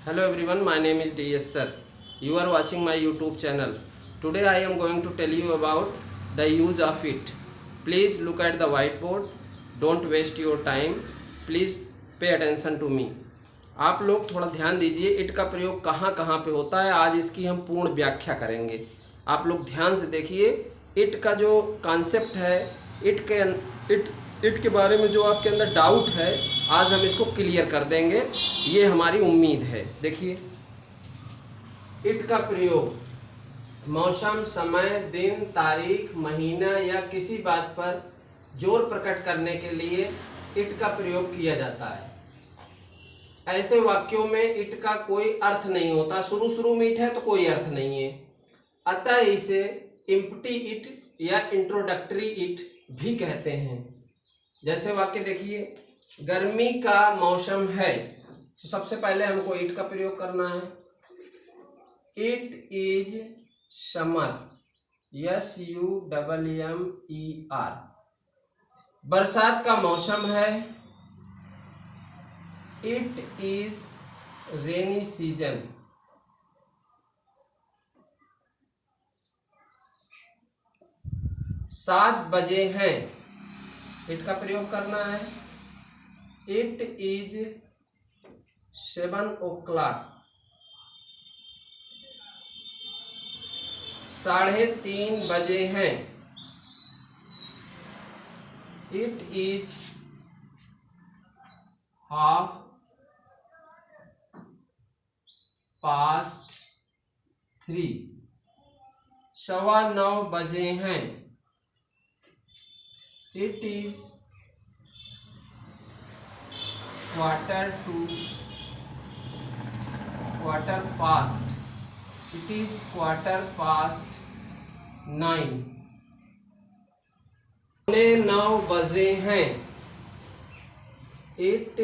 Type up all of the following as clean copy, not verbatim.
Hello everyone, my name is DS sir. You are watching my YouTube channel. Today I am going to tell you about the use of it. Please look at the whiteboard. Don't waste your time. Please pay attention to me. आप लोग थोड़ा ध्यान दीजिए, it का प्रयोग कहाँ कहाँ पे होता है। आज इसकी हम पूर्ण व्याख्या करेंगे। आप लोग ध्यान से देखिए, इट का जो कॉन्सेप्ट है, इट के बारे में जो आपके अंदर डाउट है, आज हम इसको क्लियर कर देंगे, ये हमारी उम्मीद है। देखिए, इट का प्रयोग मौसम, समय, दिन, तारीख, महीना या किसी बात पर जोर प्रकट करने के लिए इट का प्रयोग किया जाता है। ऐसे वाक्यों में इट का कोई अर्थ नहीं होता। शुरू में इट है तो कोई अर्थ नहीं है, अतः इसे इम्प्टी इट या इंट्रोडक्टरी इट भी कहते हैं। जैसे वाक्य देखिए, गर्मी का मौसम है, तो सबसे पहले हमको इट का प्रयोग करना है। It is summer, SUMMER। बरसात का मौसम है, इट इज रेनी सीजन। 7 बजे हैं, इट का प्रयोग करना है। It is 7 o'clock। 3:30 बजे हैं, इट इज 3:15। 9:15 बजे हैं, इट इज 9:15। It is 9:15। 9 बजे हैं, इट इज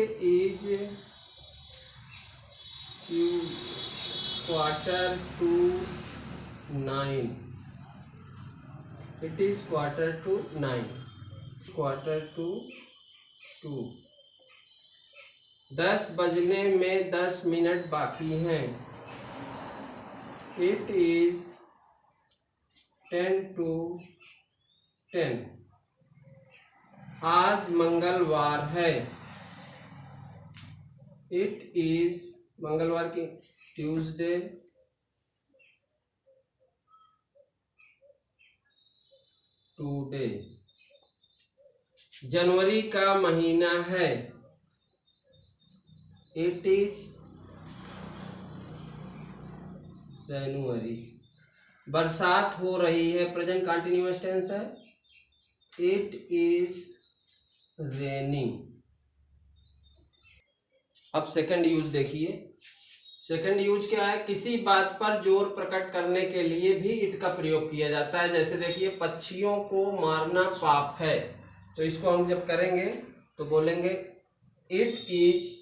9:15। It is 9:15। 9:15। 10 बजने में 10 मिनट बाकी हैं, इट इज 10:10। आज मंगलवार है, इट इज मंगलवार की ट्यूसडे। टुडे। जनवरी का महीना है, इट इज जनवरी। बरसात हो रही है, प्रेजेंट कंटिन्यूअस टेंस है, इट इज रेनिंग। अब सेकंड यूज देखिए। सेकंड यूज क्या है? किसी बात पर जोर प्रकट करने के लिए भी इट का प्रयोग किया जाता है। जैसे देखिए, पक्षियों को मारना पाप है, तो इसको हम जब करेंगे तो बोलेंगे it is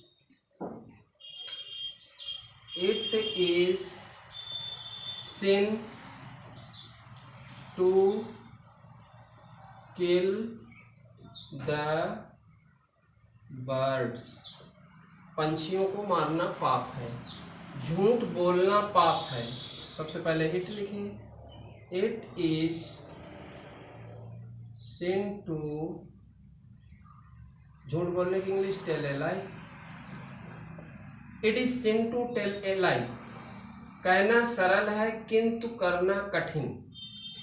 sin to kill the birds. पंछियों को मारना पाप है, झूठ बोलना पाप है। सबसे पहले इट लिखें, इट इज सिन टू, झूठ बोलने की English tell a lie. It is sin to tell a lie. कहना सरल है किंतु करना कठिन।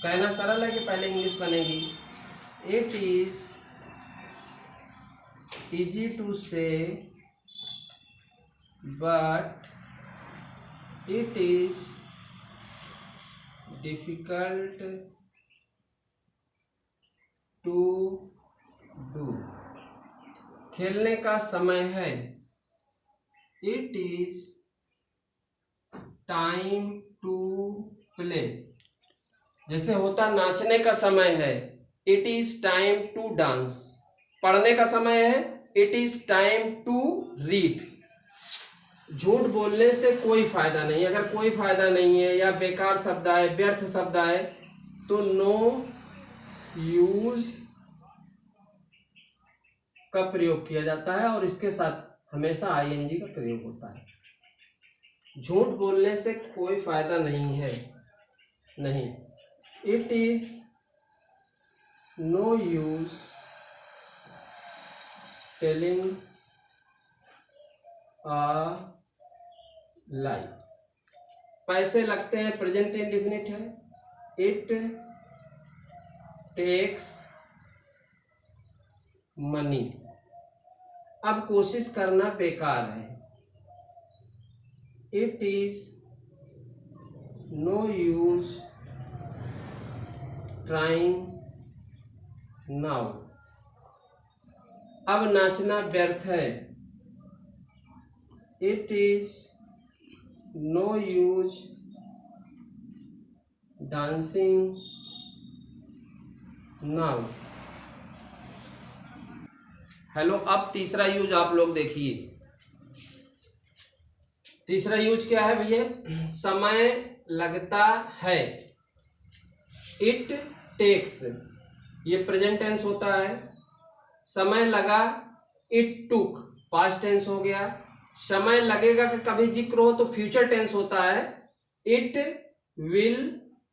कहना सरल है कि पहले इंग्लिश बनेगी, इट इज इजी टू से but it is difficult to do। खेलने का समय है, it is time to play। जैसे होता नाचने का समय है, it is time to dance। पढ़ने का समय है, it is time to read। झूठ बोलने से कोई फायदा नहीं। अगर कोई फायदा नहीं है या बेकार शब्द आए, व्यर्थ शब्द आए, तो नो यूज का प्रयोग किया जाता है और इसके साथ हमेशा ING का प्रयोग होता है। झूठ बोलने से कोई फायदा नहीं है, नहीं। It is no use telling a lie. पैसे लगते हैं, प्रेजेंट इंडेफिनिट है। It takes money. अब कोशिश करना बेकार है। It is no use trying now. अब नाचना व्यर्थ है। It is no use dancing now. Hello, अब तीसरा यूज आप लोग देखिए। तीसरा यूज क्या है भैया? समय लगता है। इट टेक्स, ये प्रेजेंट टेंस होता है। समय लगा, इट टुक, पास्ट टेंस हो गया। समय लगेगा कि कभी जिक्र हो तो फ्यूचर टेंस होता है। इट विल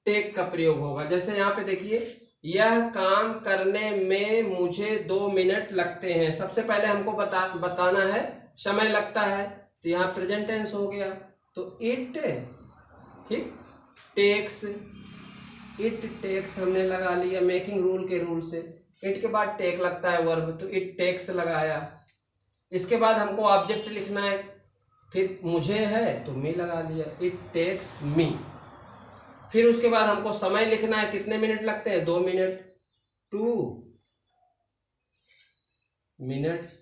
टेक का प्रयोग होगा। जैसे यहाँ पे देखिए, यह काम करने में मुझे 2 मिनट लगते हैं। सबसे पहले हमको बताना है समय लगता है, तो यहाँ प्रेजेंट टेंस हो गया। तो इट, ठीक, टेक्स, इट टेक्स हमने लगा लिया मेकिंग रूल के रूल से। इट के बाद टेक लगता है वर्ब, तो इट टेक्स लगाया। इसके बाद हमको ऑब्जेक्ट लिखना है, फिर मुझे है तो मी लगा लिया, इट टेक्स मी। फिर उसके बाद हमको समय लिखना है, कितने मिनट लगते हैं? 2 minute, 2 minutes.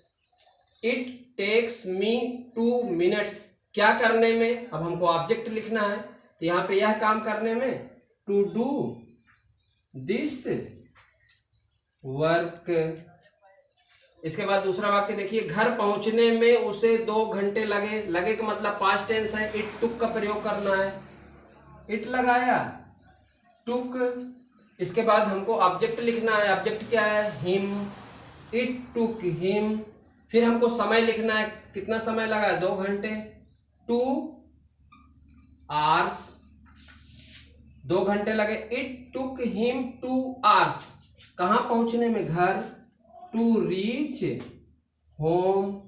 It takes me 2 minutes. क्या करने में? अब हमको ऑब्जेक्ट लिखना है, तो यहाँ पे यह काम करने में, टू डू दिस वर्क। इसके बाद दूसरा वाक्य देखिए, घर पहुंचने में उसे 2 घंटे लगे। लगे का मतलब पास्ट टेंस है, इट टुक का प्रयोग करना है। इट लगाया, टुक। इसके बाद हमको ऑब्जेक्ट लिखना है। ऑब्जेक्ट क्या है? हिम। It took him. फिर हमको समय लिखना है, कितना समय लगा? 2 घंटे, 2 आवर्स, 2 घंटे लगे। It took him 2 hours. कहाँ पहुंचने में? घर। To reach home.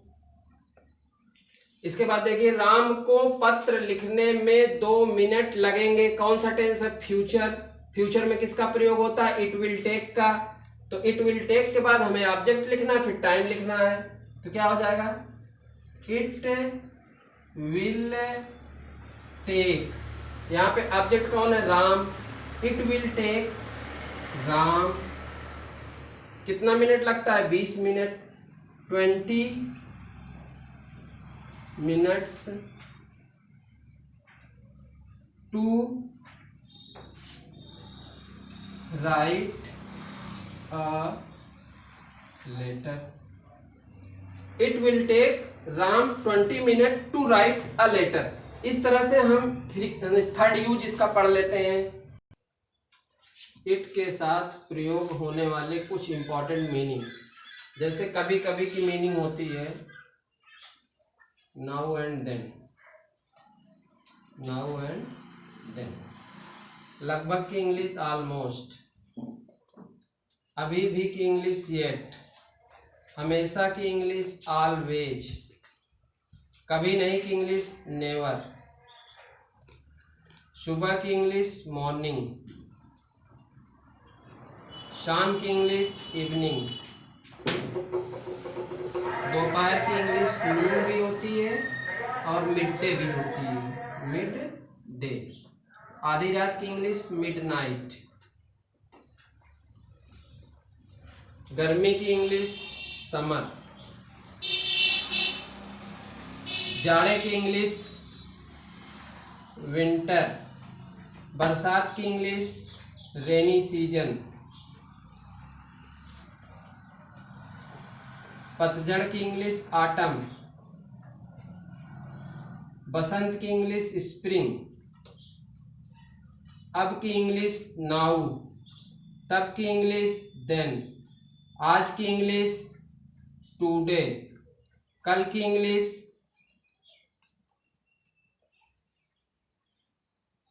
इसके बाद देखिए, राम को पत्र लिखने में 2 मिनट लगेंगे। कौन सा टेंस है? फ्यूचर। फ्यूचर में किसका प्रयोग होता है? इट विल टेक का। तो इट विल टेक के बाद हमें ऑब्जेक्ट लिखना है, फिर टाइम लिखना है। तो क्या हो जाएगा? It will take. यहाँ पे ऑब्जेक्ट कौन है? Ram. It will take Ram कितना मिनट लगता है? 20 minute, 20 minutes to write a letter. It will take Ram 20 minute to write a letter. इस तरह से हम थर्ड यूज इसका पढ़ लेते हैं। इट के साथ प्रयोग होने वाले कुछ इंपॉर्टेंट मीनिंग, जैसे कभी कभी की मीनिंग होती है now and then. Now and then. लगभग की इंग्लिश ऑलमोस्ट। अभी भी की इंग्लिश येट। हमेशा की इंग्लिश ऑलवेज। कभी नहीं की इंग्लिश नेवर। सुबह की इंग्लिश मॉर्निंग। शाम की इंग्लिश इवनिंग। दोपहर की इंग्लिश नून भी होती है और मिड डे भी होती है, मिड डे। आधी रात की इंग्लिश मिड नाइट। गर्मी की इंग्लिश समर। जाड़े की इंग्लिश विंटर। बरसात की इंग्लिश रेनी सीजन। पतझड़ की इंग्लिश ऑटम। बसंत की इंग्लिश स्प्रिंग। अब की इंग्लिश नाउ। तब की इंग्लिश देन। आज की इंग्लिश टुडे। कल की इंग्लिश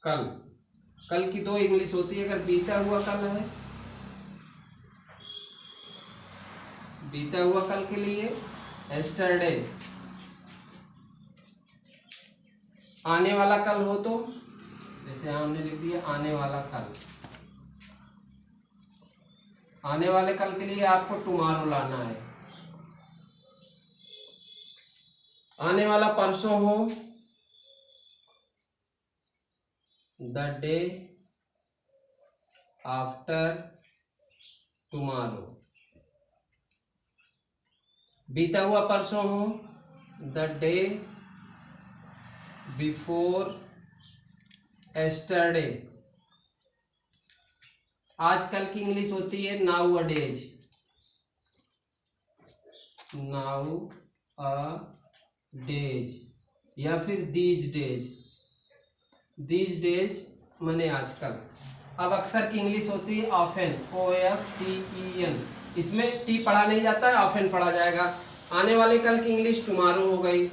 कल। कल की दो इंग्लिश होती है। अगर बीता हुआ कल है, बीता हुआ कल के लिए yesterday। आने वाला कल हो तो जैसे हमने लिख दिया आने वाला कल। आने वाले कल के लिए आपको टुमारो लाना है। आने वाला परसों हो, द डे आफ्टर टुमारो। बीता हुआ परसों हो, द डे बिफोर एस्टरडे। आजकल की इंग्लिश होती है नाउ अ डेज। नाउ अ डेज या फिर दीज डेज। दीज डेज माने आजकल। अब अक्सर की इंग्लिश होती है ऑफेन, OFTEN। इसमें टी पढ़ा नहीं जाता है, ऑफेन पढ़ा जाएगा। आने वाले कल की इंग्लिश टुमारो हो गई।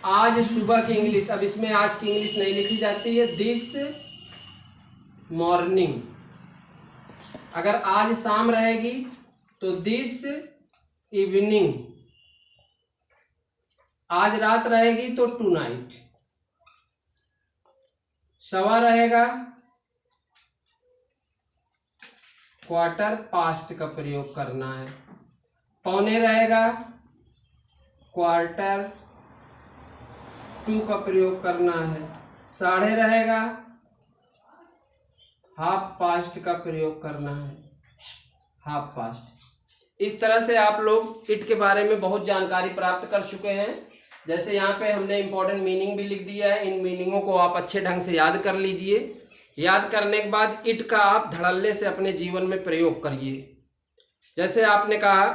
आज सुबह की इंग्लिश, अब इसमें आज की इंग्लिश नहीं लिखी जाती है, दिस मॉर्निंग। अगर आज शाम रहेगी तो दिस इवनिंग। आज रात रहेगी तो टू नाइट। सवा रहेगा, क्वार्टर पास्ट का प्रयोग करना है। पौने रहेगा, क्वार्टर टू का प्रयोग करना है। साढ़े रहेगा, हाफ पास्ट का प्रयोग करना है। Half past. इस तरह से आप लोग इट के बारे में बहुत जानकारी प्राप्त कर चुके हैं। जैसे यहाँ पे हमने इम्पोर्टेंट मीनिंग भी लिख दिया है। इन मीनिंगों को आप अच्छे ढंग से याद कर लीजिए। याद करने के बाद इट का आप धड़ल्ले से अपने जीवन में प्रयोग करिए। जैसे आपने कहा,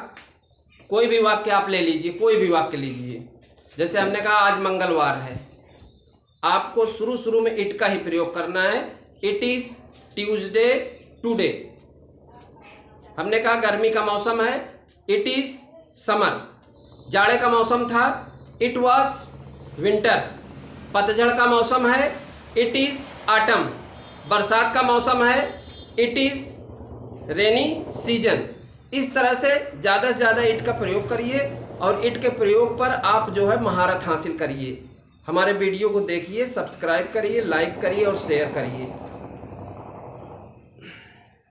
कोई भी वाक्य आप ले लीजिए, कोई भी वाक्य लीजिए। जैसे हमने कहा आज मंगलवार है, आपको शुरू में इट का ही प्रयोग करना है। It is Tuesday today. हमने कहा गर्मी का मौसम है, इट इज समर। जाड़े का मौसम था, इट वॉज विंटर। पतझड़ का मौसम है, इट इज ऑटम। बरसात का मौसम है, इट इज रेनी सीजन। इस तरह से ज़्यादा इट का प्रयोग करिए और इट के प्रयोग पर आप जो है महारत हासिल करिए। हमारे वीडियो को देखिए, सब्सक्राइब करिए, लाइक करिए और शेयर करिए।